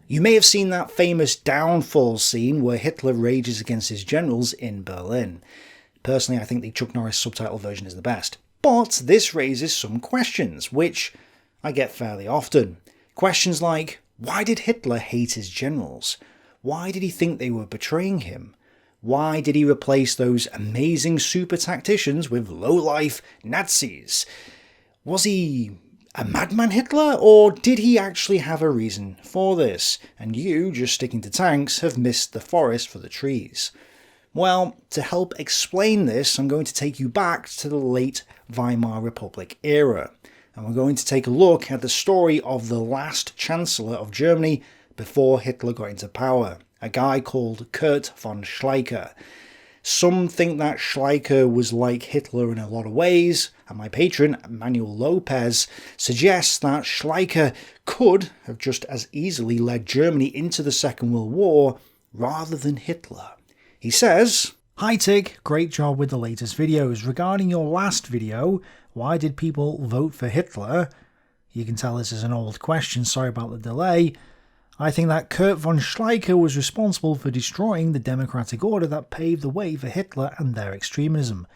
You may have seen that famous downfall scene where Hitler rages against his generals in Berlin. Personally, I think the Chuck Norris subtitle version is the best. But this raises some questions, which I get fairly often. Questions like, why did Hitler hate his generals? Why did he think they were betraying him? Why did he replace those amazing super tacticians with low-life Nazis? Was he a madman, Hitler, or did he actually have a reason for this? And you, just sticking to tanks, have missed the forest for the trees. Well, to help explain this, I'm going to take you back to the late Weimar Republic era. And we're going to take a look at the story of the last Chancellor of Germany before Hitler got into power, a guy called Kurt von Schleicher. Some think that Schleicher was like Hitler in a lot of ways, and my patron, Manuel Lopez, suggests that Schleicher could have just as easily led Germany into the Second World War rather than Hitler. He says, "Hi Tig, great job with the latest videos. Regarding your last video, why did people vote for Hitler?" You can tell this is an old question, sorry about the delay. I think that Kurt von Schleicher was responsible for destroying the democratic order that paved the way for Hitler and their extremism.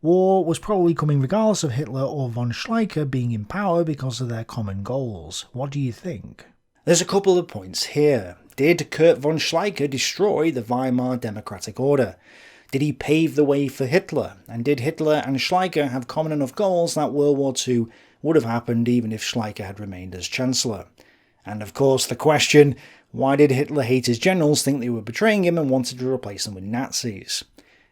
War was probably coming regardless of Hitler or von Schleicher being in power because of their common goals. What do you think? There's a couple of points here. Did Kurt von Schleicher destroy the Weimar democratic order? Did he pave the way for Hitler? And did Hitler and Schleicher have common enough goals that World War II would have happened even if Schleicher had remained as Chancellor? And of course the question, why did Hitler hate his generals, think they were betraying him and wanted to replace them with Nazis?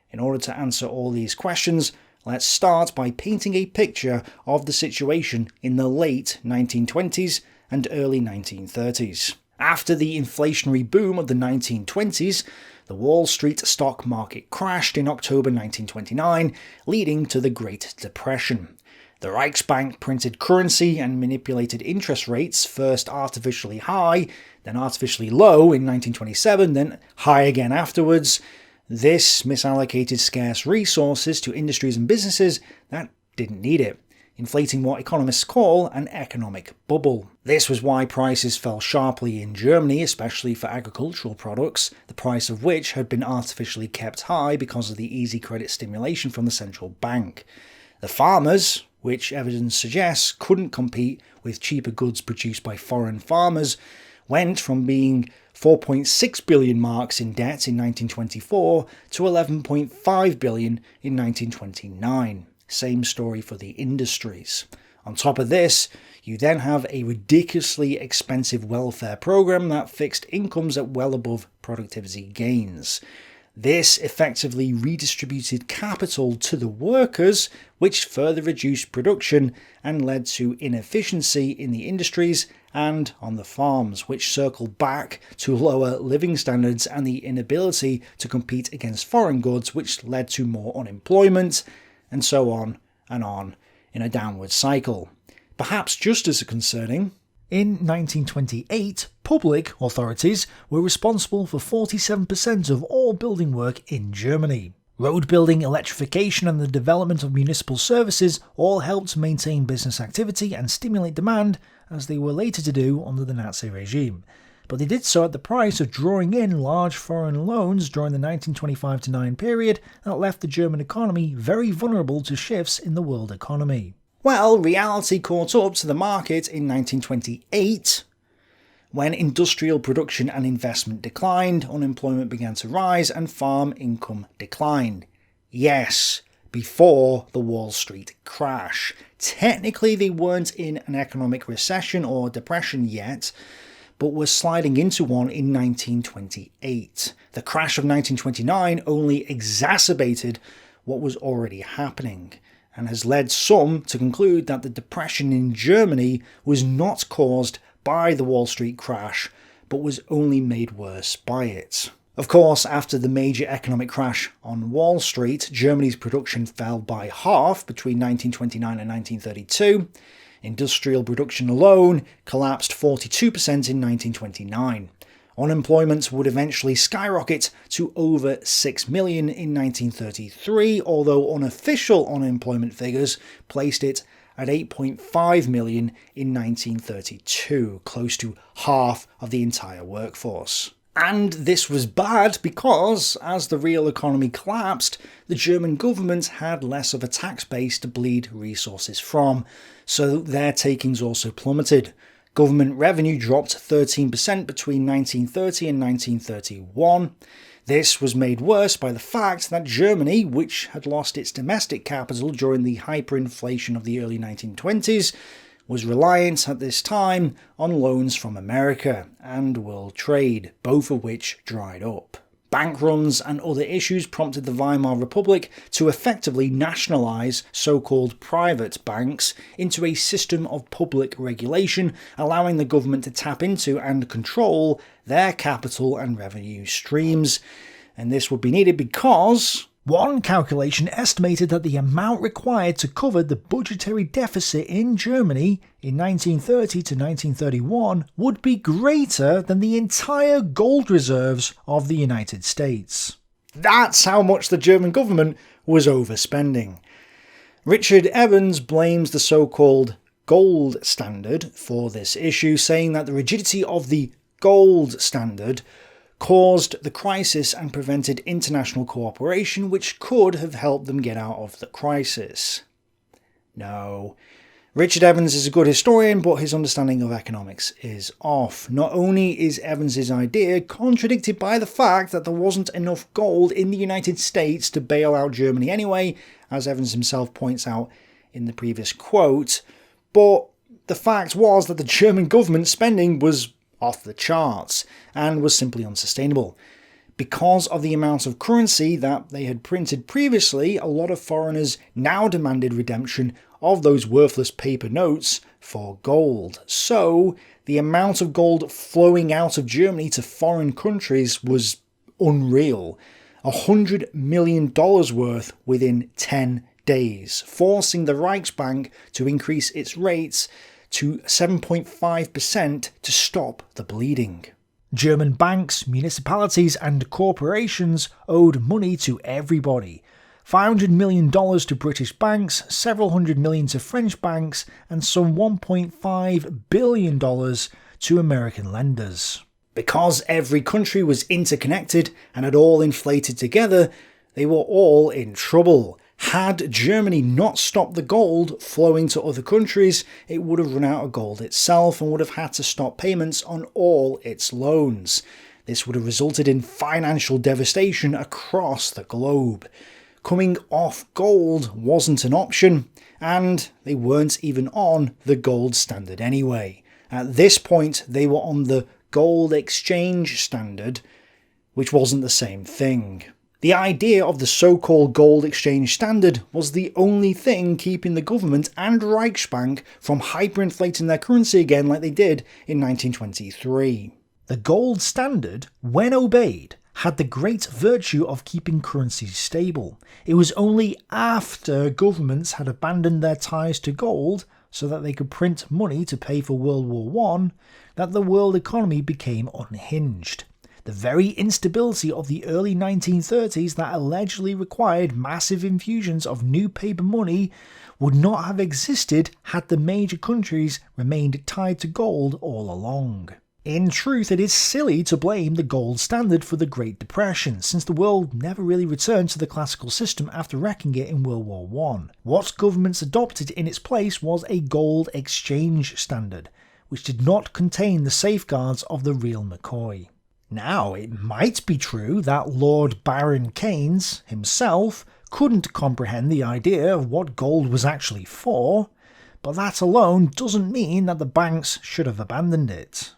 In order to answer all these questions, let's start by painting a picture of the situation in the late 1920s and early 1930s. After the inflationary boom of the 1920s, the Wall Street stock market crashed in October 1929, leading to the Great Depression. The Reichsbank printed currency and manipulated interest rates, first artificially high, then artificially low in 1927, then high again afterwards. This misallocated scarce resources to industries and businesses that didn't need it, inflating what economists call an economic bubble. This was why prices fell sharply in Germany, especially for agricultural products, the price of which had been artificially kept high because of the easy credit stimulation from the central bank. The farmers, which evidence suggests couldn't compete with cheaper goods produced by foreign farmers, went from being 4.6 billion marks in debt in 1924 to 11.5 billion in 1929. Same story for the industries. On top of this, you then have a ridiculously expensive welfare program that fixed incomes at well above productivity gains. This effectively redistributed capital to the workers, which further reduced production and led to inefficiency in the industries and on the farms, which circled back to lower living standards and the inability to compete against foreign goods, which led to more unemployment, and so on in a downward cycle. Perhaps just as concerning, in 1928, public authorities were responsible for 47% of all building work in Germany. Road building, electrification and the development of municipal services all helped maintain business activity and stimulate demand, as they were later to do under the Nazi regime. But they did so at the price of drawing in large foreign loans during the 1925-9 period that left the German economy very vulnerable to shifts in the world economy. Well, reality caught up to the market in 1928, when industrial production and investment declined, unemployment began to rise, and farm income declined. Yes, before the Wall Street crash. Technically, they weren't in an economic recession or depression yet, but were sliding into one in 1928. The crash of 1929 only exacerbated what was already happening, and has led some to conclude that the depression in Germany was not caused by the Wall Street crash, but was only made worse by it. Of course, after the major economic crash on Wall Street, Germany's production fell by half between 1929 and 1932. Industrial production alone collapsed 42% in 1929. Unemployment would eventually skyrocket to over 6 million in 1933, although unofficial unemployment figures placed it at 8.5 million in 1932, close to half of the entire workforce. And this was bad because, as the real economy collapsed, the German government had less of a tax base to bleed resources from, so their takings also plummeted. Government revenue dropped 13% between 1930 and 1931. This was made worse by the fact that Germany, which had lost its domestic capital during the hyperinflation of the early 1920s, was reliant at this time on loans from America and world trade, both of which dried up. Bank runs and other issues prompted the Weimar Republic to effectively nationalise so-called private banks into a system of public regulation, allowing the government to tap into and control their capital and revenue streams. And this would be needed because one calculation estimated that the amount required to cover the budgetary deficit in Germany in 1930 to 1931 would be greater than the entire gold reserves of the United States. That's how much the German government was overspending. Richard Evans blames the so-called gold standard for this issue, saying that the rigidity of the gold standard caused the crisis and prevented international cooperation, which could have helped them get out of the crisis. No. Richard Evans is a good historian, but his understanding of economics is off. Not only is Evans's idea contradicted by the fact that there wasn't enough gold in the United States to bail out Germany anyway, as Evans himself points out in the previous quote, but the fact was that the German government spending was off the charts and was simply unsustainable. Because of the amount of currency that they had printed previously, a lot of foreigners now demanded redemption of those worthless paper notes for gold. So the amount of gold flowing out of Germany to foreign countries was unreal. $100 million worth within 10 days, forcing the Reichsbank to increase its rates to 7.5% to stop the bleeding. German banks, municipalities and corporations owed money to everybody. $500 million to British banks, several hundred million to French banks, and some $1.5 billion to American lenders. Because every country was interconnected and had all inflated together, they were all in trouble. Had Germany not stopped the gold flowing to other countries, it would have run out of gold itself and would have had to stop payments on all its loans. This would have resulted in financial devastation across the globe. Coming off gold wasn't an option, and they weren't even on the gold standard anyway. At this point, they were on the gold exchange standard, which wasn't the same thing. The idea of the so-called gold exchange standard was the only thing keeping the government and Reichsbank from hyperinflating their currency again like they did in 1923. The gold standard, when obeyed, had the great virtue of keeping currencies stable. It was only after governments had abandoned their ties to gold so that they could print money to pay for World War I that the world economy became unhinged. The very instability of the early 1930s that allegedly required massive infusions of new paper money would not have existed had the major countries remained tied to gold all along. In truth, it is silly to blame the gold standard for the Great Depression, since the world never really returned to the classical system after wrecking it in World War I. What governments adopted in its place was a gold exchange standard, which did not contain the safeguards of the real McCoy. Now, it might be true that Lord Baron Keynes himself couldn't comprehend the idea of what gold was actually for, but that alone doesn't mean that the banks should have abandoned it.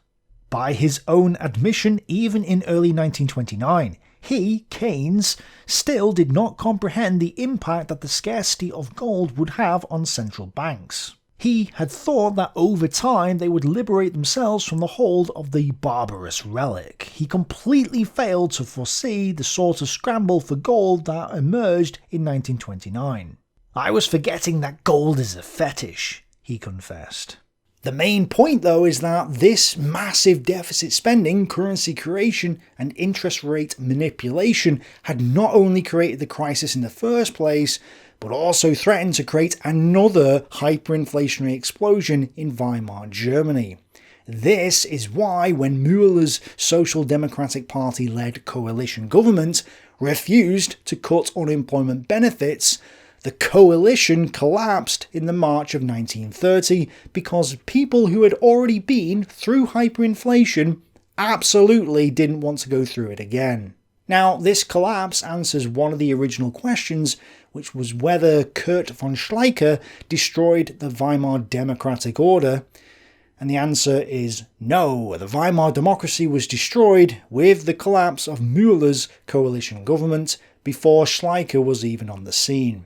By his own admission, even in early 1929, he, Keynes, still did not comprehend the impact that the scarcity of gold would have on central banks. He had thought that over time they would liberate themselves from the hold of the barbarous relic. He completely failed to foresee the sort of scramble for gold that emerged in 1929. "I was forgetting that gold is a fetish," he confessed. The main point though is that this massive deficit spending, currency creation and interest rate manipulation had not only created the crisis in the first place, but also threatened to create another hyperinflationary explosion in Weimar Germany. This is why when Müller's Social Democratic Party-led coalition government refused to cut unemployment benefits, the coalition collapsed in the March of 1930 because people who had already been through hyperinflation absolutely didn't want to go through it again. Now, this collapse answers one of the original questions, which was whether Kurt von Schleicher destroyed the Weimar Democratic Order. And the answer is no. The Weimar democracy was destroyed with the collapse of Müller's coalition government before Schleicher was even on the scene.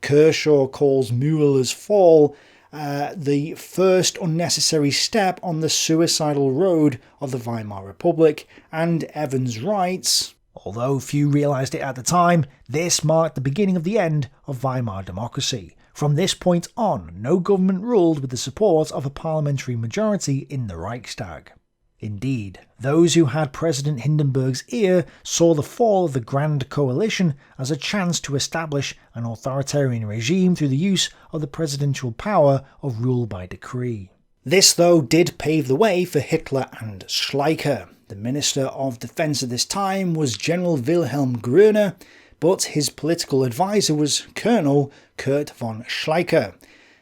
Kershaw calls Müller's fall the first unnecessary step on the suicidal road of the Weimar Republic, and Evans writes, although few realised it at the time, this marked the beginning of the end of Weimar democracy. From this point on, no government ruled with the support of a parliamentary majority in the Reichstag. Indeed, those who had President Hindenburg's ear saw the fall of the Grand Coalition as a chance to establish an authoritarian regime through the use of the presidential power of rule by decree. This, though, did pave the way for Hitler and Schleicher. The Minister of Defense at this time was General Wilhelm Groener, but his political advisor was Colonel Kurt von Schleicher.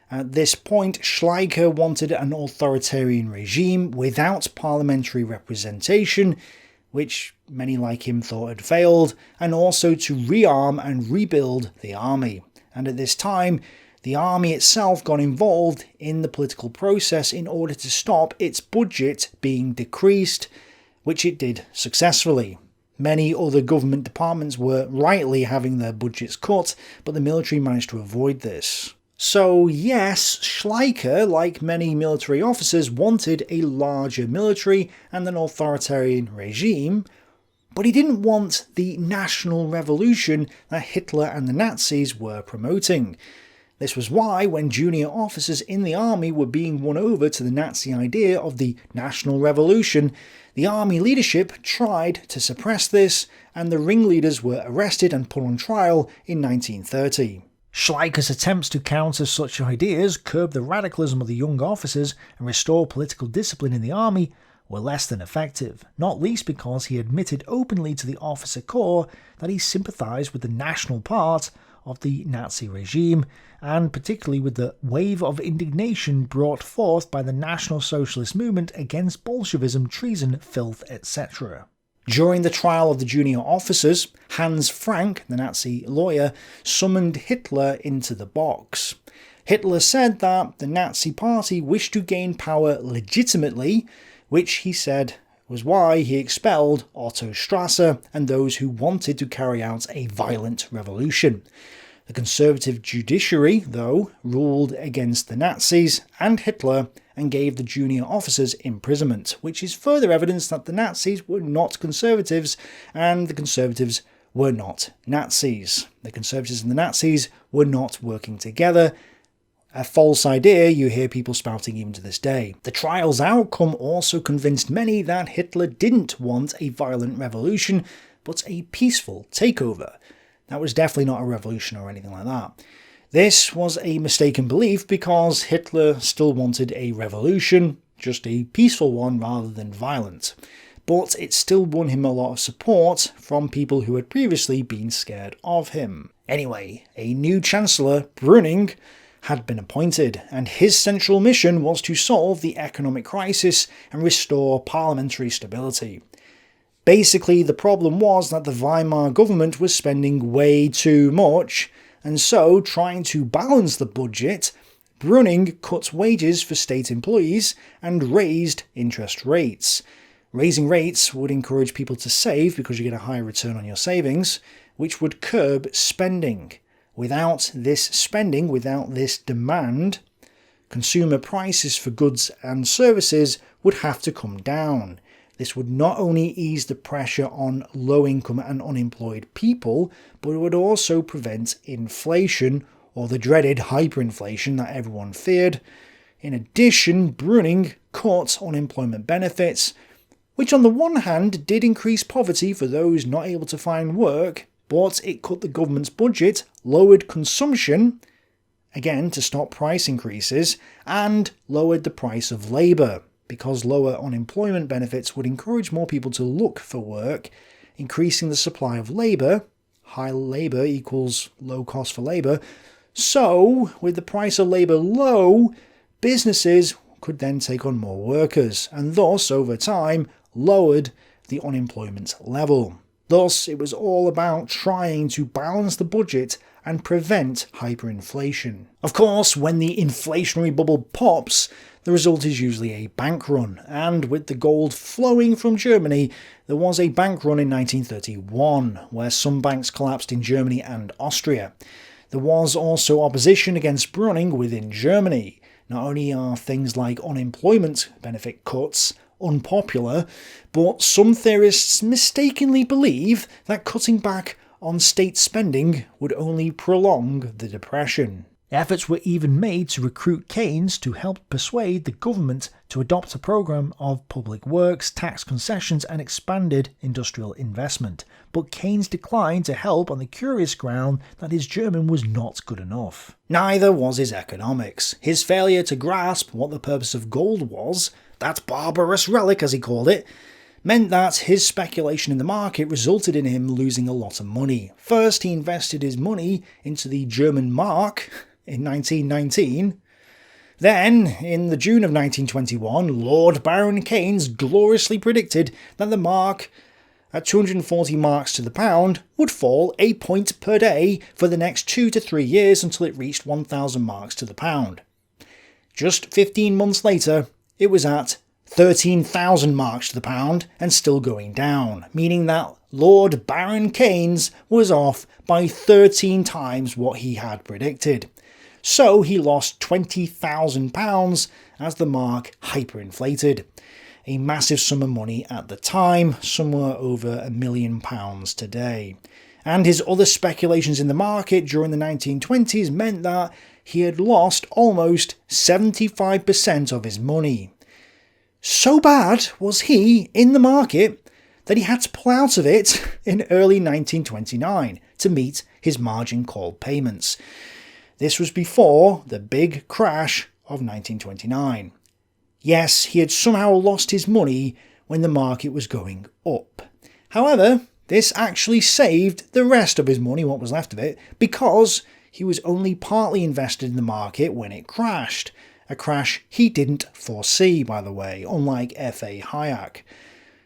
At this point, Schleicher wanted an authoritarian regime without parliamentary representation, which many like him thought had failed, and also to rearm and rebuild the army. And at this time, the army itself got involved in the political process in order to stop its budget being decreased, which it did successfully. Many other government departments were rightly having their budgets cut, but the military managed to avoid this. So yes, Schleicher, like many military officers, wanted a larger military and an authoritarian regime, but he didn't want the national revolution that Hitler and the Nazis were promoting. This was why, when junior officers in the army were being won over to the Nazi idea of the national revolution, the army leadership tried to suppress this, and the ringleaders were arrested and put on trial in 1930. Schleicher's attempts to counter such ideas, curb the radicalism of the young officers, and restore political discipline in the army were less than effective, not least because he admitted openly to the officer corps that he sympathised with the national part of the Nazi regime, and particularly with the wave of indignation brought forth by the National Socialist movement against Bolshevism, treason, filth, etc. During the trial of the junior officers, Hans Frank, the Nazi lawyer, summoned Hitler into the box. Hitler said that the Nazi party wished to gain power legitimately, which he said was why he expelled Otto Strasser and those who wanted to carry out a violent revolution. The conservative judiciary, though, ruled against the Nazis and Hitler and gave the junior officers imprisonment, which is further evidence that the Nazis were not conservatives and the conservatives were not Nazis. The conservatives and the Nazis were not working together. A false idea you hear people spouting even to this day. The trial's outcome also convinced many that Hitler didn't want a violent revolution, but a peaceful takeover. That was definitely not a revolution or anything like that. This was a mistaken belief because Hitler still wanted a revolution, just a peaceful one rather than violent. But it still won him a lot of support from people who had previously been scared of him. Anyway, a new Chancellor, Brüning, had been appointed, and his central mission was to solve the economic crisis and restore parliamentary stability. Basically, the problem was that the Weimar government was spending way too much, and so, trying to balance the budget, Brüning cut wages for state employees and raised interest rates. Raising rates would encourage people to save because you get a higher return on your savings, which would curb spending. Without this spending, without this demand, consumer prices for goods and services would have to come down. This would not only ease the pressure on low-income and unemployed people, but it would also prevent inflation, or the dreaded hyperinflation that everyone feared. In addition, Brüning cut unemployment benefits, which on the one hand did increase poverty for those not able to find work, but it cut the government's budget, lowered consumption, again to stop price increases, and lowered the price of labour, because lower unemployment benefits would encourage more people to look for work, increasing the supply of labour. High labour equals low cost for labour. So, with the price of labour low, businesses could then take on more workers, and thus, over time, lowered the unemployment level. Thus, it was all about trying to balance the budget and prevent hyperinflation. Of course, when the inflationary bubble pops, the result is usually a bank run, and with the gold flowing from Germany, there was a bank run in 1931, where some banks collapsed in Germany and Austria. There was also opposition against Brunning within Germany. Not only are things like unemployment benefit cuts unpopular, but some theorists mistakenly believe that cutting back on state spending would only prolong the Depression. Efforts were even made to recruit Keynes to help persuade the government to adopt a programme of public works, tax concessions and expanded industrial investment, but Keynes declined to help on the curious ground that his German was not good enough. Neither was his economics. His failure to grasp what the purpose of gold was, that barbarous relic as he called it, meant that his speculation in the market resulted in him losing a lot of money. First, he invested his money into the German mark in 1919. Then, in the June of 1921, Lord Baron Keynes gloriously predicted that the mark, at 240 marks to the pound, would fall a point per day for the next 2 to 3 years until it reached 1,000 marks to the pound. Just 15 months later, it was at 13,000 marks to the pound and still going down, meaning that Lord Baron Keynes was off by 13 times what he had predicted. So he lost £20,000 as the mark hyperinflated. A massive sum of money at the time, somewhere over £1 million today. And his other speculations in the market during the 1920s meant that he had lost almost 75% of his money. So bad was he in the market that he had to pull out of it in early 1929 to meet his margin call payments. This was before the big crash of 1929. Yes, he had somehow lost his money when the market was going up. However, this actually saved the rest of his money, what was left of it, because he was only partly invested in the market when it crashed. A crash he didn't foresee, by the way, unlike F.A. Hayek.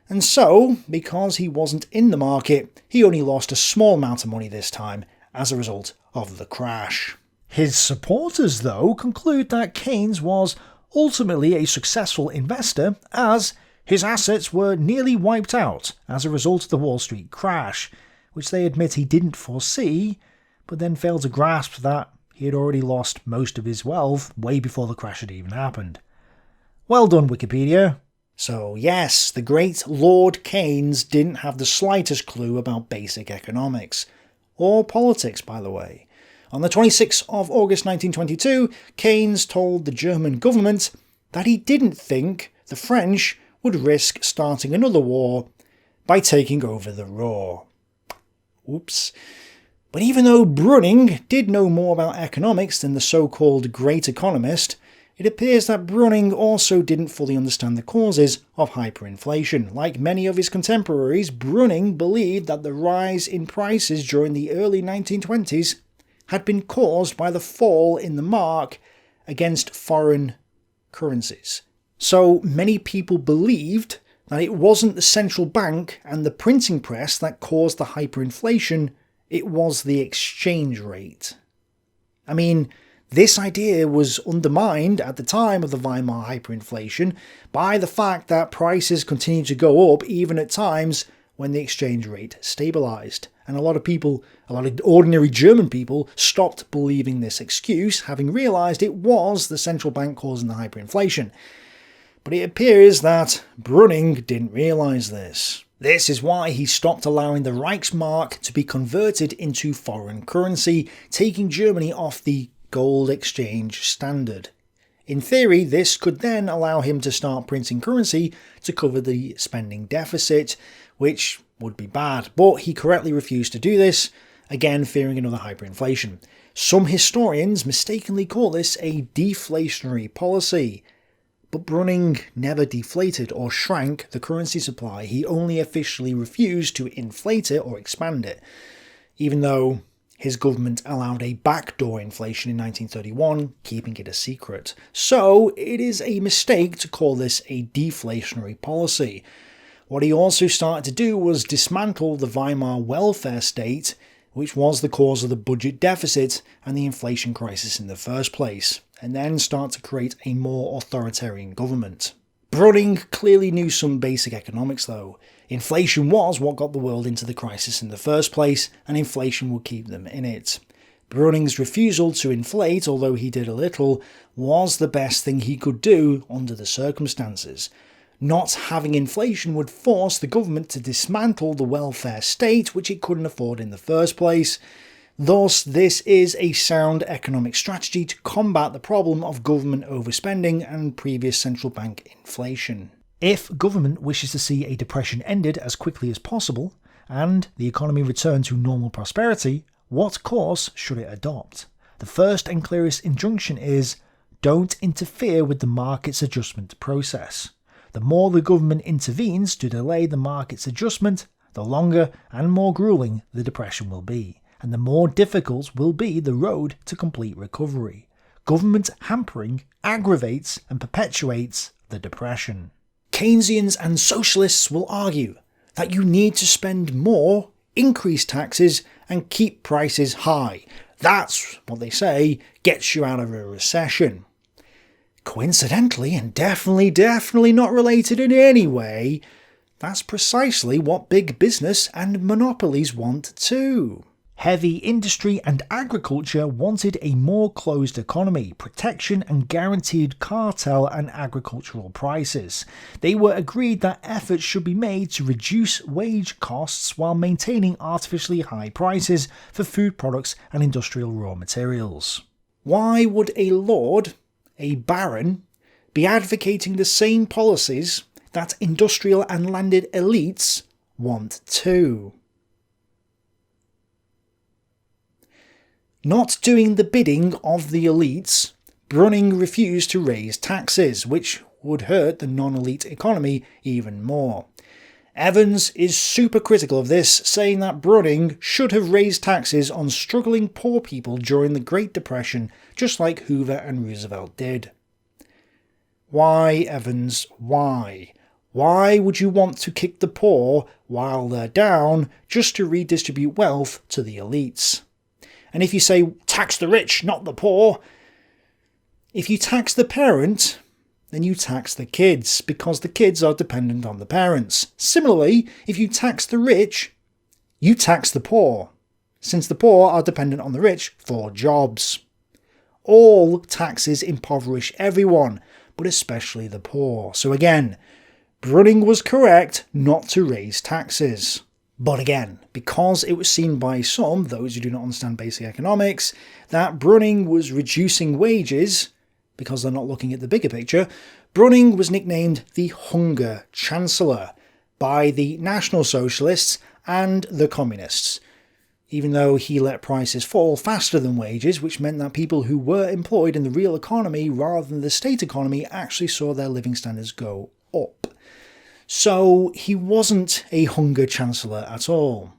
And so, because he wasn't in the market, he only lost a small amount of money this time as a result of the crash. His supporters, though, conclude that Keynes was ultimately a successful investor, as his assets were nearly wiped out as a result of the Wall Street crash, which they admit he didn't foresee, but then failed to grasp that he had already lost most of his wealth way before the crash had even happened. Well done, Wikipedia. So yes, the great Lord Keynes didn't have the slightest clue about basic economics. Or politics, by the way. On the 26th of August 1922, Keynes told the German government that he didn't think the French would risk starting another war by taking over the Ruhr. Oops. But even though Brunning did know more about economics than the so-called great economist, it appears that Brunning also didn't fully understand the causes of hyperinflation. Like many of his contemporaries, Brunning believed that the rise in prices during the early 1920s had been caused by the fall in the mark against foreign currencies. So many people believed that it wasn't the central bank and the printing press that caused the hyperinflation, it was the exchange rate. I mean, this idea was undermined at the time of the Weimar hyperinflation by the fact that prices continued to go up even at times when the exchange rate stabilised. And a lot of ordinary German people stopped believing this excuse, having realised it was the central bank causing the hyperinflation. But it appears that Brunning didn't realise this. This is why he stopped allowing the Reichsmark to be converted into foreign currency, taking Germany off the gold exchange standard. In theory, this could then allow him to start printing currency to cover the spending deficit, which would be bad. But he correctly refused to do this, again fearing another hyperinflation. Some historians mistakenly call this a deflationary policy. But Brüning never deflated or shrank the currency supply, he only officially refused to inflate it or expand it, even though his government allowed a backdoor inflation in 1931, keeping it a secret. So it is a mistake to call this a deflationary policy. What he also started to do was dismantle the Weimar welfare state, which was the cause of the budget deficit and the inflation crisis in the first place, and then start to create a more authoritarian government. Brüning clearly knew some basic economics though. Inflation was what got the world into the crisis in the first place, and inflation would keep them in it. Brüning's refusal to inflate, although he did a little, was the best thing he could do under the circumstances. Not having inflation would force the government to dismantle the welfare state, which it couldn't afford in the first place. Thus, this is a sound economic strategy to combat the problem of government overspending and previous central bank inflation. If government wishes to see a depression ended as quickly as possible, and the economy return to normal prosperity, what course should it adopt? The first and clearest injunction is, don't interfere with the market's adjustment process. The more the government intervenes to delay the market's adjustment, the longer and more grueling the depression will be, and the more difficult will be the road to complete recovery. Government hampering aggravates and perpetuates the depression. Keynesians and socialists will argue that you need to spend more, increase taxes, and keep prices high. That's what they say gets you out of a recession. Coincidentally, and definitely not related in any way, that's precisely what big business and monopolies want too. Heavy industry and agriculture wanted a more closed economy, protection and guaranteed cartel and agricultural prices. They were agreed that efforts should be made to reduce wage costs while maintaining artificially high prices for food products and industrial raw materials. Why would a lord, a baron, be advocating the same policies that industrial and landed elites want too? Not doing the bidding of the elites, Brüning refused to raise taxes, which would hurt the non-elite economy even more. Evans is super critical of this, saying that Brüning should have raised taxes on struggling poor people during the Great Depression, just like Hoover and Roosevelt did. Why, Evans, why? Why would you want to kick the poor while they're down just to redistribute wealth to the elites? And if you say, tax the rich, not the poor, if you tax the parent, then you tax the kids, because the kids are dependent on the parents. Similarly, if you tax the rich, you tax the poor, since the poor are dependent on the rich for jobs. All taxes impoverish everyone, but especially the poor. So again, Brüning was correct not to raise taxes. But again, because it was seen by some, those who do not understand basic economics, that Brüning was reducing wages, because they're not looking at the bigger picture, Brüning was nicknamed the Hunger Chancellor by the National Socialists and the Communists, even though he let prices fall faster than wages, which meant that people who were employed in the real economy rather than the state economy actually saw their living standards go up. So he wasn't a hunger chancellor at all.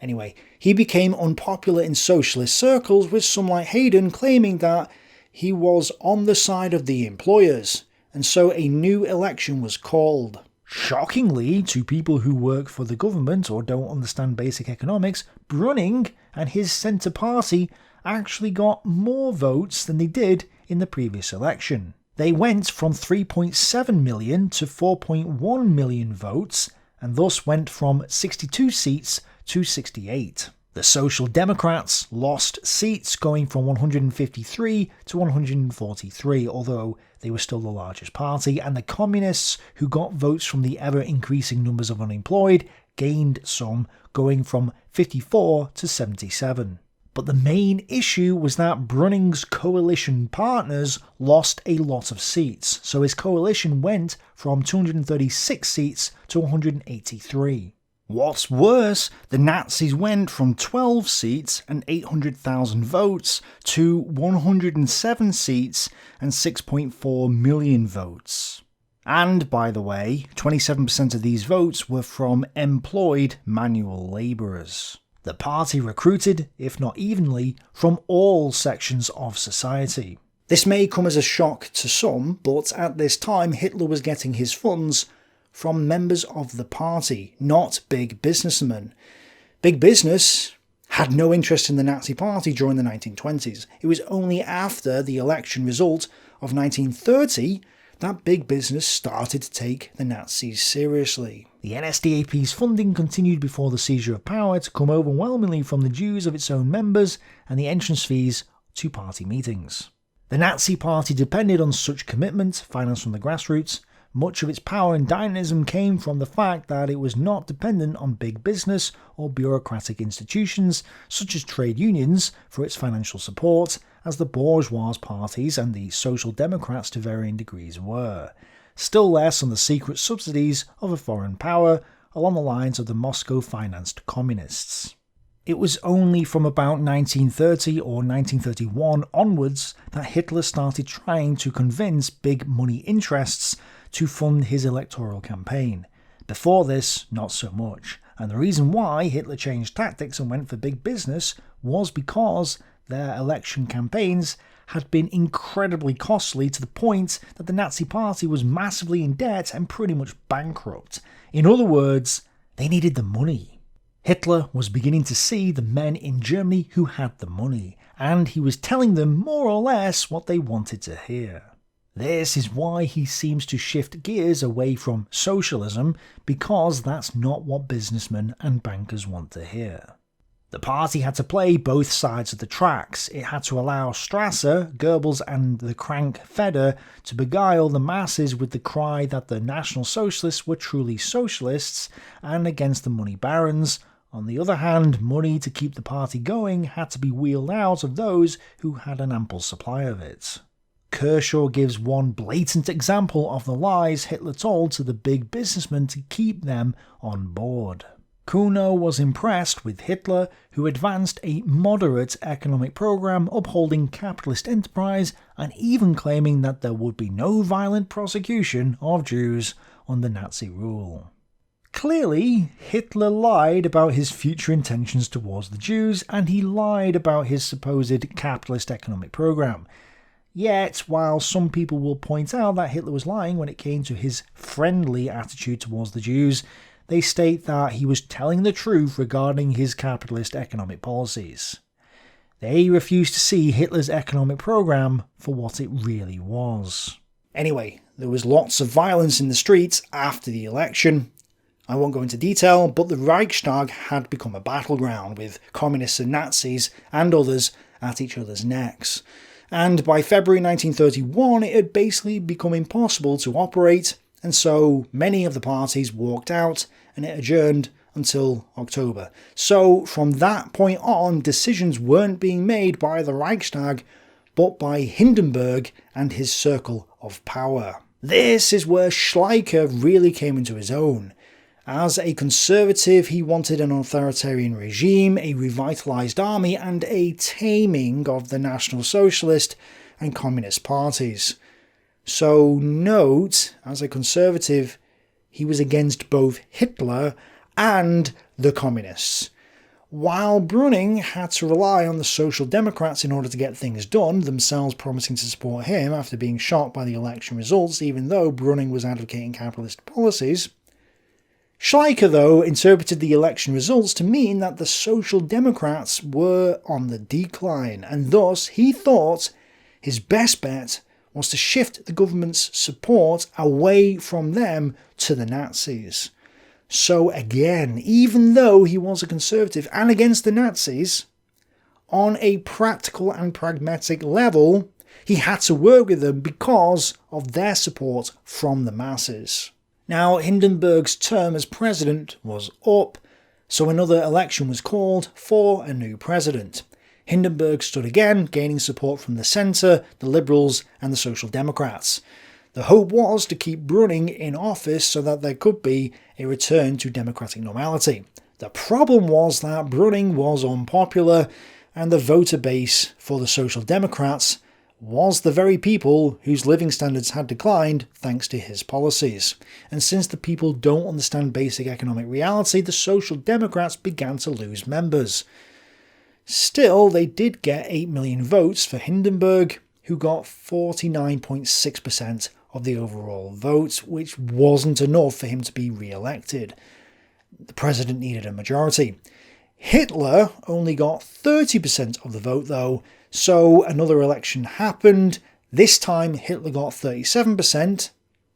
Anyway, he became unpopular in socialist circles, with some like Hayden claiming that he was on the side of the employers, and so a new election was called. Shockingly, to people who work for the government or don't understand basic economics, Brüning and his Centre Party actually got more votes than they did in the previous election. They went from 3.7 million to 4.1 million votes, and thus went from 62 seats to 68. The Social Democrats lost seats, going from 153 to 143, although they were still the largest party, and the Communists, who got votes from the ever-increasing numbers of unemployed, gained some, going from 54 to 77. But the main issue was that Bruning's coalition partners lost a lot of seats, so his coalition went from 236 seats to 183. What's worse, the Nazis went from 12 seats and 800,000 votes to 107 seats and 6.4 million votes. And, by the way, 27% of these votes were from employed manual labourers. The party recruited, if not evenly, from all sections of society. This may come as a shock to some, but at this time Hitler was getting his funds from members of the party, not big businessmen. Big business had no interest in the Nazi Party during the 1920s. It was only after the election result of 1930 that big business started to take the Nazis seriously. The NSDAP's funding continued before the seizure of power to come overwhelmingly from the dues of its own members and the entrance fees to party meetings. The Nazi Party depended on such commitment, financed from the grassroots. Much of its power and dynamism came from the fact that it was not dependent on big business or bureaucratic institutions, such as trade unions, for its financial support, as the bourgeois parties and the Social Democrats to varying degrees were. Still less on the secret subsidies of a foreign power, along the lines of the Moscow-financed communists. It was only from about 1930 or 1931 onwards that Hitler started trying to convince big money interests to fund his electoral campaign. Before this, not so much. And the reason why Hitler changed tactics and went for big business was because their election campaigns had been incredibly costly, to the point that the Nazi Party was massively in debt and pretty much bankrupt. In other words, they needed the money. Hitler was beginning to see the men in Germany who had the money, and he was telling them more or less what they wanted to hear. This is why he seems to shift gears away from socialism, because that's not what businessmen and bankers want to hear. The party had to play both sides of the tracks. It had to allow Strasser, Goebbels and the crank Feder to beguile the masses with the cry that the National Socialists were truly socialists and against the money barons. On the other hand, money to keep the party going had to be wheeled out of those who had an ample supply of it. Kershaw gives one blatant example of the lies Hitler told to the big businessmen to keep them on board. Kuno was impressed with Hitler, who advanced a moderate economic program upholding capitalist enterprise and even claiming that there would be no violent prosecution of Jews under Nazi rule. Clearly, Hitler lied about his future intentions towards the Jews, and he lied about his supposed capitalist economic program. Yet, while some people will point out that Hitler was lying when it came to his friendly attitude towards the Jews, they state that he was telling the truth regarding his capitalist economic policies. They refuse to see Hitler's economic program for what it really was. Anyway, there was lots of violence in the streets after the election. I won't go into detail, but the Reichstag had become a battleground, with communists and Nazis and others at each other's necks. And by February 1931 it had basically become impossible to operate, and so many of the parties walked out and it adjourned until October. So from that point on, decisions weren't being made by the Reichstag, but by Hindenburg and his circle of power. This is where Schleicher really came into his own. As a conservative, he wanted an authoritarian regime, a revitalised army, and a taming of the National Socialist and Communist parties. So note, as a conservative, he was against both Hitler and the communists. While Brüning had to rely on the Social Democrats in order to get things done, themselves promising to support him after being shocked by the election results, even though Brüning was advocating capitalist policies, Schleicher, though, interpreted the election results to mean that the Social Democrats were on the decline, and thus he thought his best bet was to shift the government's support away from them to the Nazis. So again, even though he was a conservative and against the Nazis, on a practical and pragmatic level, he had to work with them because of their support from the masses. Now, Hindenburg's term as president was up, so another election was called for a new president. Hindenburg stood again, gaining support from the centre, the Liberals and the Social Democrats. The hope was to keep Brüning in office so that there could be a return to democratic normality. The problem was that Brüning was unpopular, and the voter base for the Social Democrats was the very people whose living standards had declined thanks to his policies. And since the people don't understand basic economic reality, the Social Democrats began to lose members. Still, they did get 8 million votes for Hindenburg, who got 49.6% of the overall vote, which wasn't enough for him to be re-elected. The president needed a majority. Hitler only got 30% of the vote though, so another election happened. This time Hitler got 37%,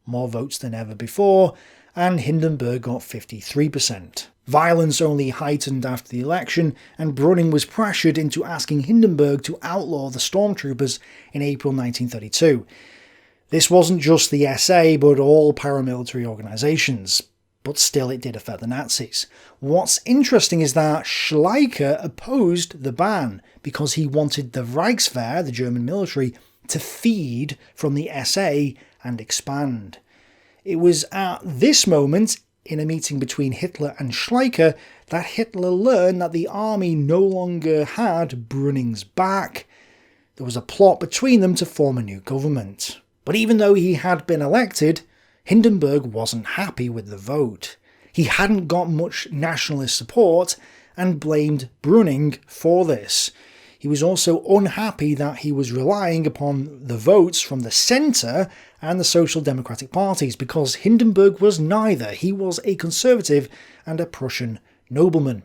more votes than ever before, and Hindenburg got 53%. Violence only heightened after the election, and Brüning was pressured into asking Hindenburg to outlaw the stormtroopers in April 1932. This wasn't just the SA, but all paramilitary organisations. But still it did affect the Nazis. What's interesting is that Schleicher opposed the ban because he wanted the Reichswehr, the German military, to feed from the SA and expand. It was at this moment, in a meeting between Hitler and Schleicher, that Hitler learned that the army no longer had Brüning's back. There was a plot between them to form a new government. But even though he had been elected, Hindenburg wasn't happy with the vote. He hadn't got much nationalist support and blamed Brüning for this. He was also unhappy that he was relying upon the votes from the centre and the Social Democratic parties, because Hindenburg was neither. He was a conservative and a Prussian nobleman.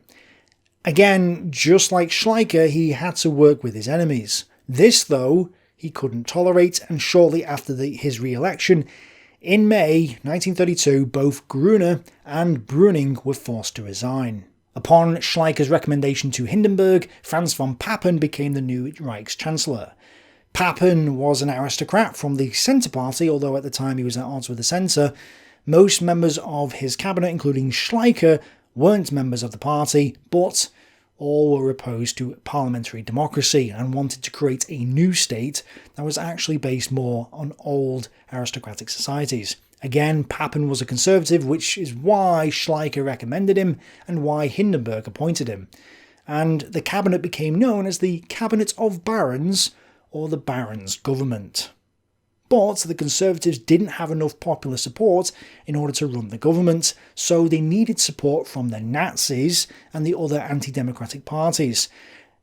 Again, just like Schleicher, he had to work with his enemies. This, though, he couldn't tolerate, and shortly after his re-election, in May 1932, both Gruner and Brüning were forced to resign. Upon Schleicher's recommendation to Hindenburg, Franz von Papen became the new Reichs-Chancellor. Papen was an aristocrat from the Centre Party, although at the time he was at odds with the Centre. Most members of his cabinet, including Schleicher, weren't members of the party, but all were opposed to parliamentary democracy and wanted to create a new state that was actually based more on old aristocratic societies. Again, Papen was a conservative, which is why Schleicher recommended him and why Hindenburg appointed him. And the cabinet became known as the Cabinet of Barons, or the Barons' Government. But the Conservatives didn't have enough popular support in order to run the government, so they needed support from the Nazis and the other anti-democratic parties.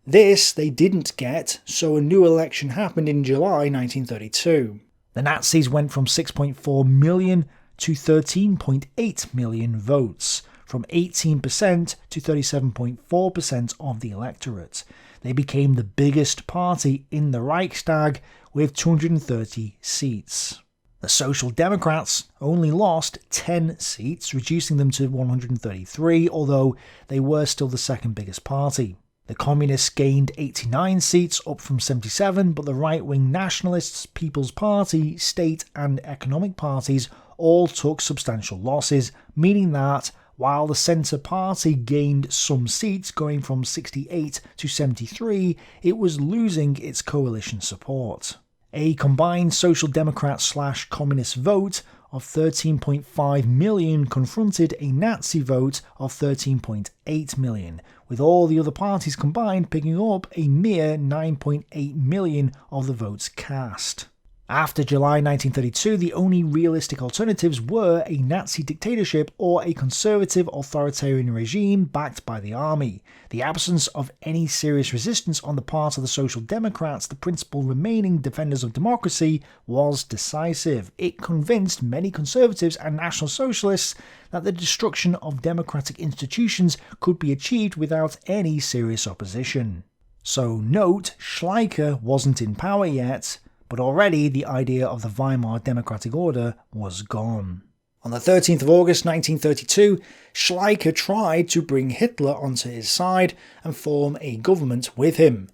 This they didn't get, so a new election happened in July 1932. The Nazis went from 6.4 million to 13.8 million votes, from 18% to 37.4% of the electorate. They became the biggest party in the Reichstag with 230 seats. The Social Democrats only lost 10 seats, reducing them to 133, although they were still the second biggest party. The Communists gained 89 seats, up from 77, but the right-wing Nationalists, People's Party, State and Economic parties all took substantial losses, meaning that while the Centre Party gained some seats, going from 68 to 73, it was losing its coalition support. A combined Social Democrat/Communist vote of 13.5 million confronted a Nazi vote of 13.8 million, with all the other parties combined picking up a mere 9.8 million of the votes cast. After July 1932, the only realistic alternatives were a Nazi dictatorship or a conservative authoritarian regime backed by the army. The absence of any serious resistance on the part of the Social Democrats, the principal remaining defenders of democracy, was decisive. It convinced many conservatives and National Socialists that the destruction of democratic institutions could be achieved without any serious opposition. So note, Schleicher wasn't in power yet, but already the idea of the Weimar democratic order was gone. On the 13th of August 1932, Schleicher tried to bring Hitler onto his side and form a government with him.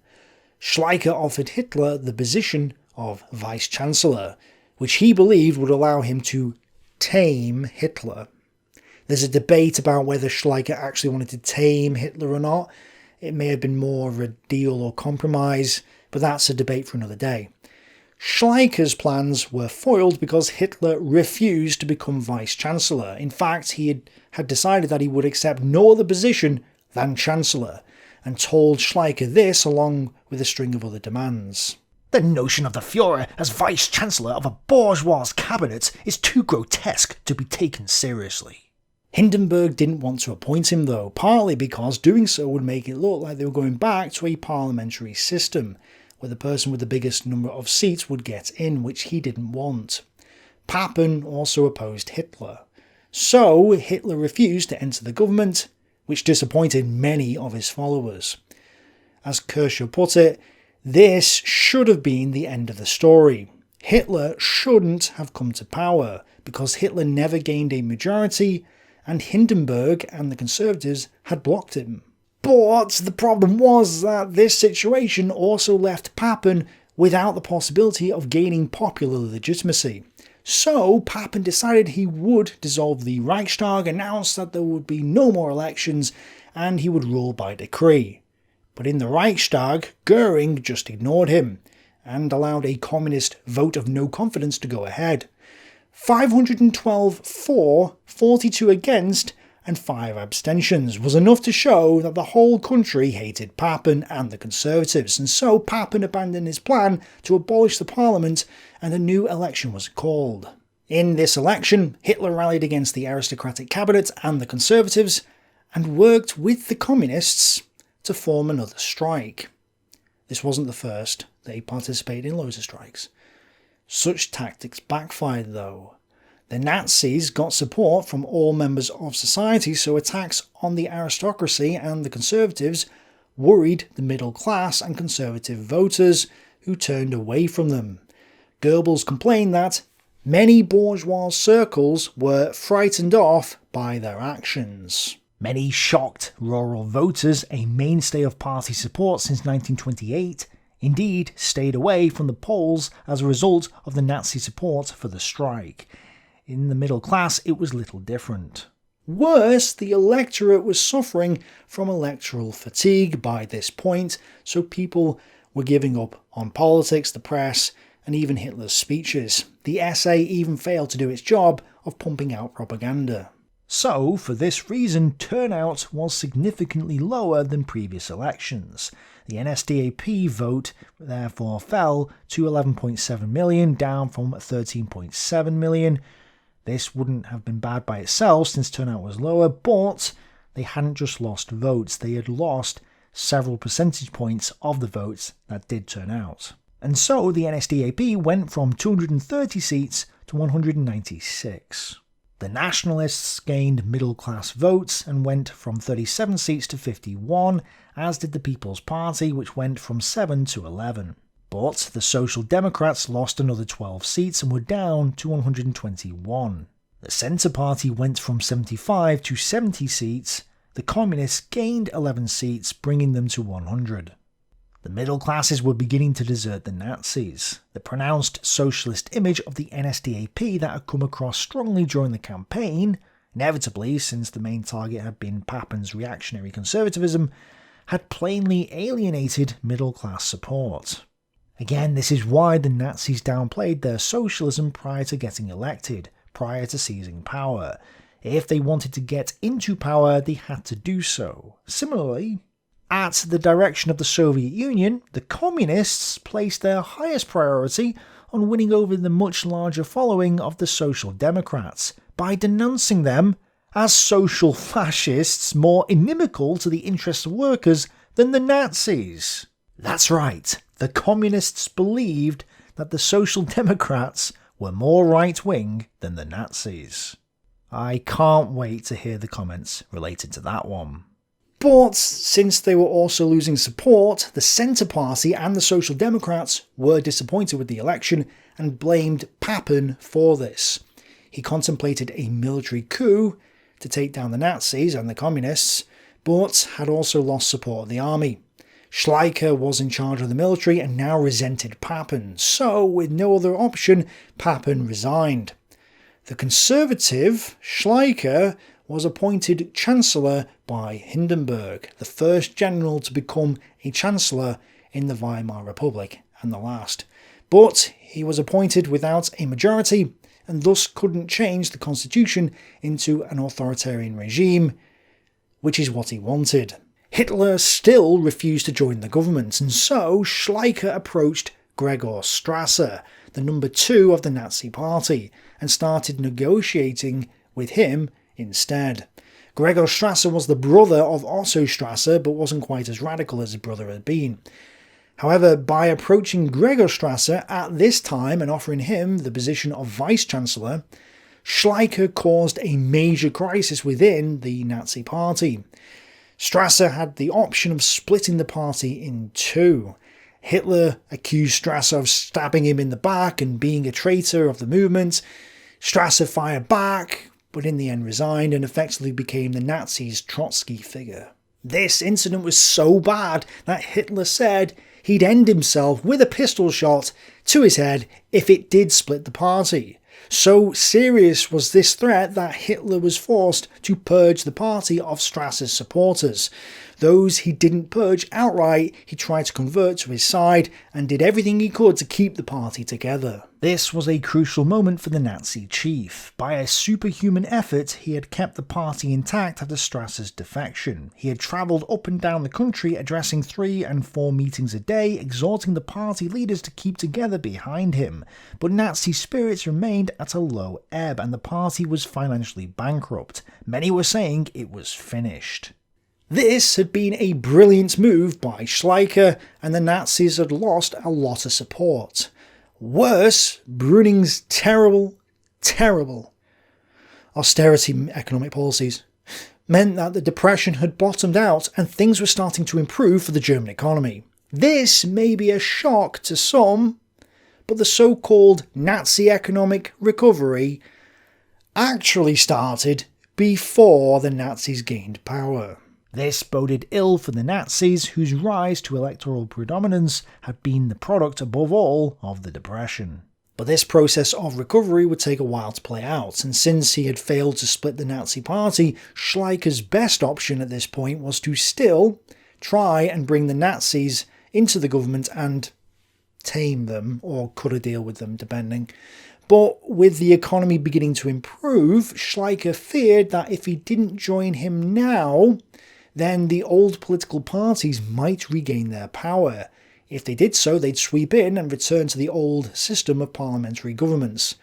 Schleicher offered Hitler the position of Vice-Chancellor, which he believed would allow him to tame Hitler. There's a debate about whether Schleicher actually wanted to tame Hitler or not. it may have been more of a deal or compromise, but that's a debate for another day. Schleicher's plans were foiled because Hitler refused to become Vice-Chancellor. In fact, he had decided that he would accept no other position than Chancellor, and told Schleicher this along with a string of other demands. The notion of the Führer as Vice-Chancellor of a bourgeois cabinet is too grotesque to be taken seriously. Hindenburg didn't want to appoint him though, partly because doing so would make it look like they were going back to a parliamentary system, where the person with the biggest number of seats would get in, which he didn't want. Papen also opposed Hitler. So Hitler refused to enter the government, which disappointed many of his followers. As Kershaw put it, this should have been the end of the story. Hitler shouldn't have come to power, because Hitler never gained a majority, and Hindenburg and the Conservatives had blocked him. But the problem was that this situation also left Papen without the possibility of gaining popular legitimacy. So Papen decided he would dissolve the Reichstag, announce that there would be no more elections, and he would rule by decree. But in the Reichstag, Goering just ignored him, and allowed a communist vote of no confidence to go ahead. 512 for, 42 against, and 5 abstentions was enough to show that the whole country hated Papen and the Conservatives, and so Papen abandoned his plan to abolish the parliament and a new election was called. In this election, Hitler rallied against the aristocratic cabinet and the Conservatives, and worked with the communists to form another strike. This wasn't the first, they participated in loads of strikes. Such tactics backfired though. The Nazis got support from all members of society, so attacks on the aristocracy and the Conservatives worried the middle class and conservative voters, who turned away from them. Goebbels complained that many bourgeois circles were frightened off by their actions. Many shocked rural voters, a mainstay of party support since 1928, indeed stayed away from the polls as a result of the Nazi support for the strike. In the middle class, it was little different. Worse, the electorate was suffering from electoral fatigue by this point, so people were giving up on politics, the press, and even Hitler's speeches. The SA even failed to do its job of pumping out propaganda. So, for this reason, turnout was significantly lower than previous elections. The NSDAP vote therefore fell to 11.7 million, down from 13.7 million. This wouldn't have been bad by itself since turnout was lower, but they hadn't just lost votes, they had lost several percentage points of the votes that did turn out. And so the NSDAP went from 230 seats to 196. The Nationalists gained middle-class votes and went from 37 seats to 51, as did the People's Party, which went from 7 to 11. But the Social Democrats lost another 12 seats and were down to 121. The Centre Party went from 75 to 70 seats. The Communists gained 11 seats, bringing them to 100. The middle classes were beginning to desert the Nazis. The pronounced socialist image of the NSDAP that had come across strongly during the campaign, inevitably since the main target had been Papen's reactionary conservatism, had plainly alienated middle-class support. Again, this is why the Nazis downplayed their socialism prior to getting elected, prior to seizing power. If they wanted to get into power, they had to do so. Similarly, at the direction of the Soviet Union, the Communists placed their highest priority on winning over the much larger following of the Social Democrats, by denouncing them as social fascists more inimical to the interests of workers than the Nazis. That's right. The Communists believed that the Social Democrats were more right-wing than the Nazis. I can't wait to hear the comments related to that one. But since they were also losing support, the Centre Party and the Social Democrats were disappointed with the election and blamed Papen for this. He contemplated a military coup to take down the Nazis and the Communists, but had also lost support of the army. Schleicher was in charge of the military and now resented Papen, so with no other option, Papen resigned. The conservative, Schleicher, was appointed Chancellor by Hindenburg, the first general to become a Chancellor in the Weimar Republic, and the last. But he was appointed without a majority, and thus couldn't change the constitution into an authoritarian regime, which is what he wanted. Hitler still refused to join the government, and so Schleicher approached Gregor Strasser, the number 2 of the Nazi party, and started negotiating with him instead. Gregor Strasser was the brother of Otto Strasser, but wasn't quite as radical as his brother had been. However, by approaching Gregor Strasser at this time and offering him the position of Vice-Chancellor, Schleicher caused a major crisis within the Nazi party. Strasser had the option of splitting the party in 2. Hitler accused Strasser of stabbing him in the back and being a traitor of the movement. Strasser fired back, but in the end resigned and effectively became the Nazis' Trotsky figure. This incident was so bad that Hitler said he'd end himself with a pistol shot to his head if it did split the party. So serious was this threat that Hitler was forced to purge the party of Strasser's supporters. Those he didn't purge outright, he tried to convert to his side and did everything he could to keep the party together. This was a crucial moment for the Nazi chief. By a superhuman effort, he had kept the party intact after Strasser's defection. He had travelled up and down the country addressing 3 and 4 meetings a day, exhorting the party leaders to keep together behind him. But Nazi spirits remained at a low ebb and the party was financially bankrupt. Many were saying it was finished. This had been a brilliant move by Schleicher, and the Nazis had lost a lot of support. Worse, Brüning's terrible austerity economic policies meant that the Depression had bottomed out and things were starting to improve for the German economy. This may be a shock to some, but the so-called Nazi economic recovery actually started before the Nazis gained power. This boded ill for the Nazis, whose rise to electoral predominance had been the product above all of the Depression. But this process of recovery would take a while to play out, and since he had failed to split the Nazi party, Schleicher's best option at this point was to still try and bring the Nazis into the government and tame them, or cut a deal with them, depending. But with the economy beginning to improve, Schleicher feared that if he didn't join him now, then the old political parties might regain their power. If they did so, they'd sweep in and return to the old system of parliamentary governments,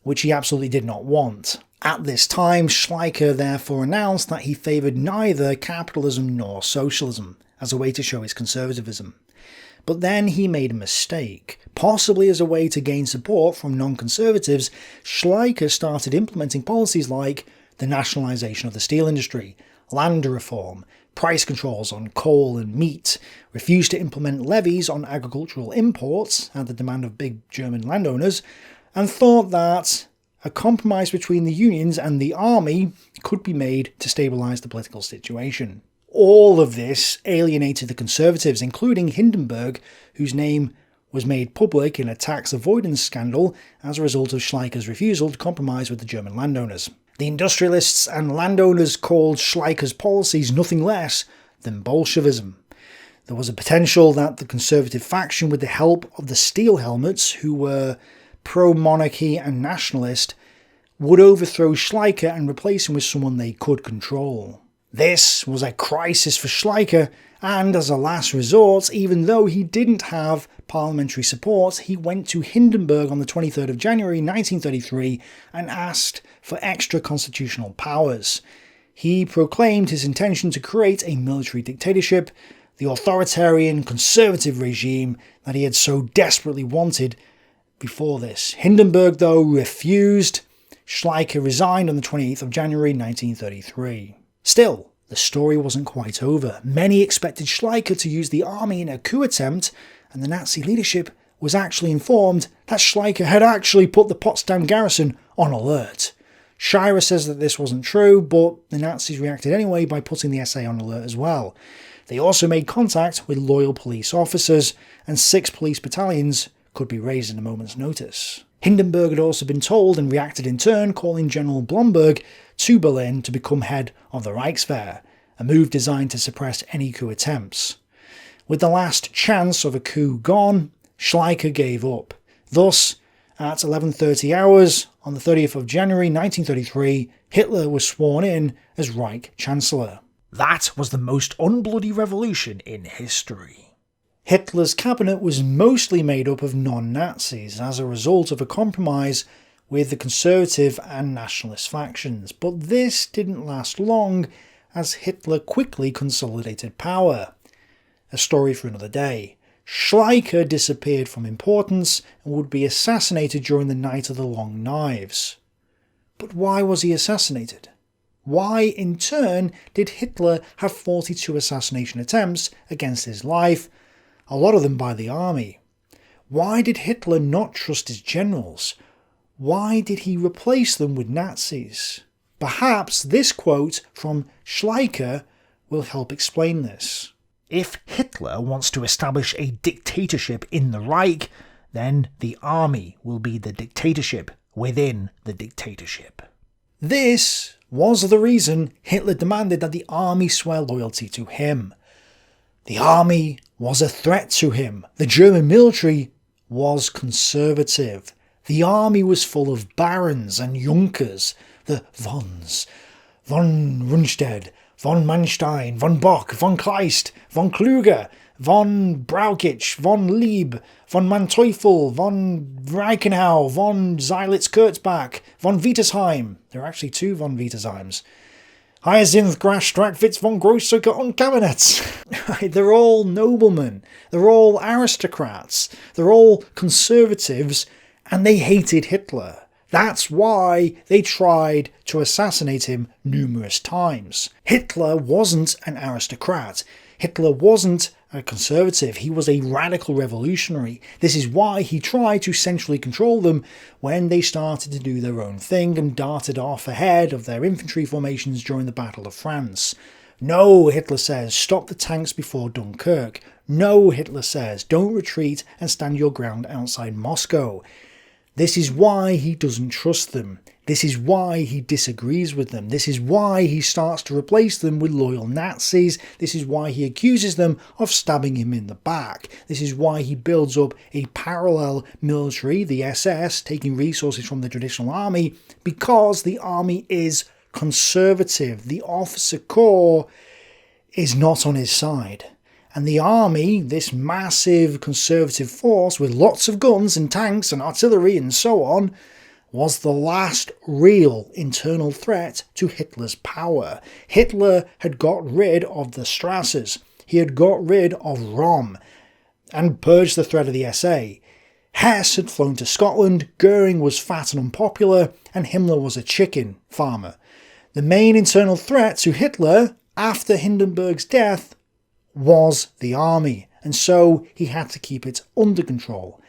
which he absolutely did not want. At this time, Schleicher therefore announced that he favoured neither capitalism nor socialism, as a way to show his conservatism. But then he made a mistake. Possibly as a way to gain support from non-conservatives, Schleicher started implementing policies like the nationalisation of the steel industry, land reform, price controls on coal and meat, refused to implement levies on agricultural imports at the demand of big German landowners, and thought that a compromise between the unions and the army could be made to stabilise the political situation. All of this alienated the conservatives, including Hindenburg, whose name was made public in a tax avoidance scandal as a result of Schleicher's refusal to compromise with the German landowners. The industrialists and landowners called Schleicher's policies nothing less than Bolshevism. There was a potential that the conservative faction, with the help of the steel helmets, who were pro-monarchy and nationalist, would overthrow Schleicher and replace him with someone they could control. This was a crisis for Schleicher, and as a last resort, even though he didn't have parliamentary support, he went to Hindenburg on the 23rd of January 1933 and asked for extra constitutional powers. He proclaimed his intention to create a military dictatorship, the authoritarian conservative regime that he had so desperately wanted before this. Hindenburg, though, refused. Schleicher resigned on the 28th of January 1933. Still, the story wasn't quite over. Many expected Schleicher to use the army in a coup attempt, and the Nazi leadership was actually informed that Schleicher had actually put the Potsdam garrison on alert. Schleicher says that this wasn't true, but the Nazis reacted anyway by putting the SA on alert as well. They also made contact with loyal police officers, and 6 police battalions could be raised in a moment's notice. Hindenburg had also been told and reacted in turn, calling General Blomberg to Berlin to become head of the Reichswehr, a move designed to suppress any coup attempts. With the last chance of a coup gone, Schleicher gave up. Thus, at 11:30 hours on the 30th of January 1933, Hitler was sworn in as Reich Chancellor. That was the most unbloody revolution in history. Hitler's cabinet was mostly made up of non-Nazis as a result of a compromise with the conservative and nationalist factions, but this didn't last long as Hitler quickly consolidated power. A story for another day. Schleicher disappeared from importance and would be assassinated during the Night of the Long Knives. But why was he assassinated? Why, in turn, did Hitler have 42 assassination attempts against his life, a lot of them by the army? Why did Hitler not trust his generals? Why did he replace them with Nazis? Perhaps this quote from Schleicher will help explain this. If Hitler wants to establish a dictatorship in the Reich, then the army will be the dictatorship within the dictatorship. This was the reason Hitler demanded that the army swear loyalty to him. The army was a threat to him. The German military was conservative. The army was full of barons and Junkers, the Vons, von Rundstedt, von Manstein, von Bock, von Kleist, von Kluge, von Braukitsch, von Lieb, von Manteuffel, von Reichenau, von Seilitz-Kurzbach, von Wietersheim. There are actually two von Wietersheims. Hyacinth, Grasch, Strachwitz, von Großzucker und Kabinetts. They're all noblemen. They're all aristocrats. They're all conservatives, and they hated Hitler. That's why they tried to assassinate him numerous times. Hitler wasn't an aristocrat. Hitler wasn't a conservative. He was a radical revolutionary. This is why he tried to centrally control them when they started to do their own thing and darted off ahead of their infantry formations during the Battle of France. No, Hitler says, stop the tanks before Dunkirk. No, Hitler says, don't retreat and stand your ground outside Moscow. This is why he doesn't trust them. This is why he disagrees with them. This is why he starts to replace them with loyal Nazis. This is why he accuses them of stabbing him in the back. This is why he builds up a parallel military, the SS, taking resources from the traditional army, because the army is conservative. The officer corps is not on his side. And the army, this massive conservative force with lots of guns and tanks and artillery and so on, was the last real internal threat to Hitler's power. Hitler had got rid of the Strassers. He had got rid of Rom and purged the threat of the SA. Hess had flown to Scotland, Goering was fat and unpopular, and Himmler was a chicken farmer. The main internal threat to Hitler after Hindenburg's death was the army, and so he had to keep it under control.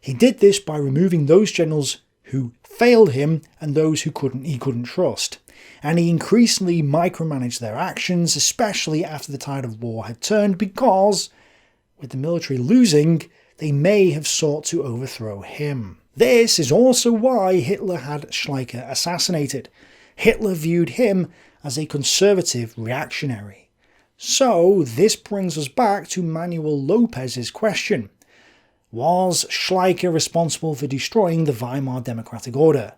He did this by removing those generals who failed him and those who he couldn't trust, and he increasingly micromanaged their actions, especially after the tide of war had turned, because, with the military losing, they may have sought to overthrow him. This is also why Hitler had Schleicher assassinated. Hitler viewed him as a conservative reactionary. So this brings us back to Manuel Lopez's question. Was Schleicher responsible for destroying the Weimar Democratic Order?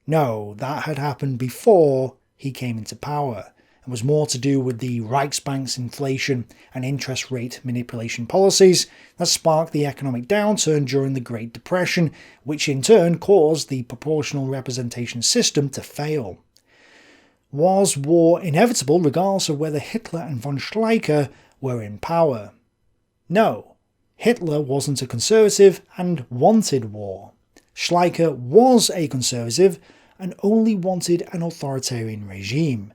No, that had happened before he came into power, and was more to do with the Reichsbank's inflation and interest rate manipulation policies that sparked the economic downturn during the Great Depression, which in turn caused the proportional representation system to fail. Was war inevitable regardless of whether Hitler and von Schleicher were in power? No, Hitler wasn't a conservative and wanted war. Schleicher was a conservative and only wanted an authoritarian regime.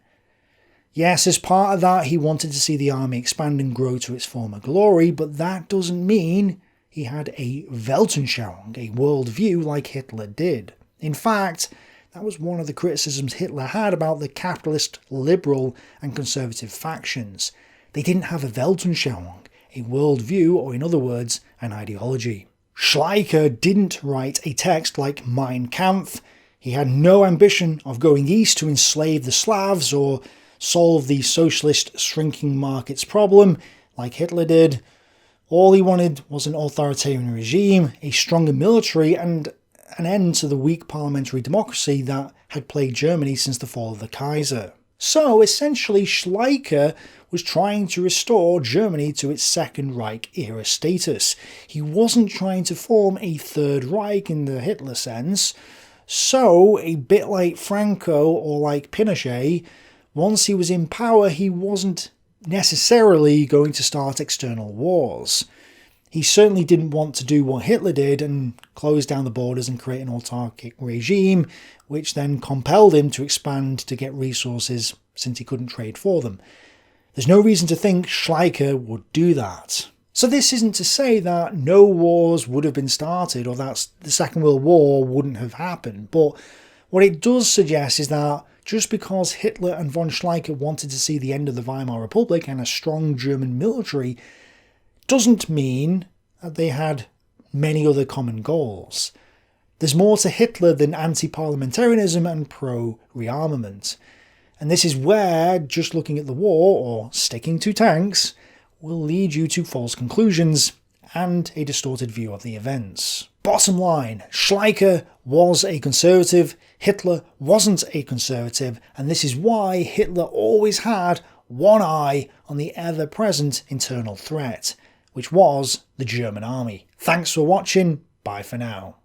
Yes, as part of that he wanted to see the army expand and grow to its former glory, but that doesn't mean he had a Weltanschauung, a worldview like Hitler did. In fact, that was one of the criticisms Hitler had about the capitalist, liberal and conservative factions. They didn't have a Weltanschauung, a worldview, or in other words, an ideology. Schleicher didn't write a text like Mein Kampf. He had no ambition of going east to enslave the Slavs or solve the socialist shrinking markets problem like Hitler did. All he wanted was an authoritarian regime, a stronger military, and an end to the weak parliamentary democracy that had plagued Germany since the fall of the Kaiser. So essentially, Schleicher was trying to restore Germany to its Second Reich era status. He wasn't trying to form a Third Reich in the Hitler sense. So, a bit like Franco or like Pinochet, once he was in power, he wasn't necessarily going to start external wars. He certainly didn't want to do what Hitler did and close down the borders and create an autarkic regime, which then compelled him to expand to get resources since he couldn't trade for them. There's no reason to think Schleicher would do that. So this isn't to say that no wars would have been started or that the Second World War wouldn't have happened, but what it does suggest is that just because Hitler and von Schleicher wanted to see the end of the Weimar Republic and a strong German military doesn't mean that they had many other common goals. There's more to Hitler than anti-parliamentarism and pro-rearmament. And this is where just looking at the war, or sticking to tanks, will lead you to false conclusions and a distorted view of the events. Bottom line, Schleicher was a conservative, Hitler wasn't a conservative, and this is why Hitler always had one eye on the ever-present internal threat, which was the German army. Thanks for watching, bye for now.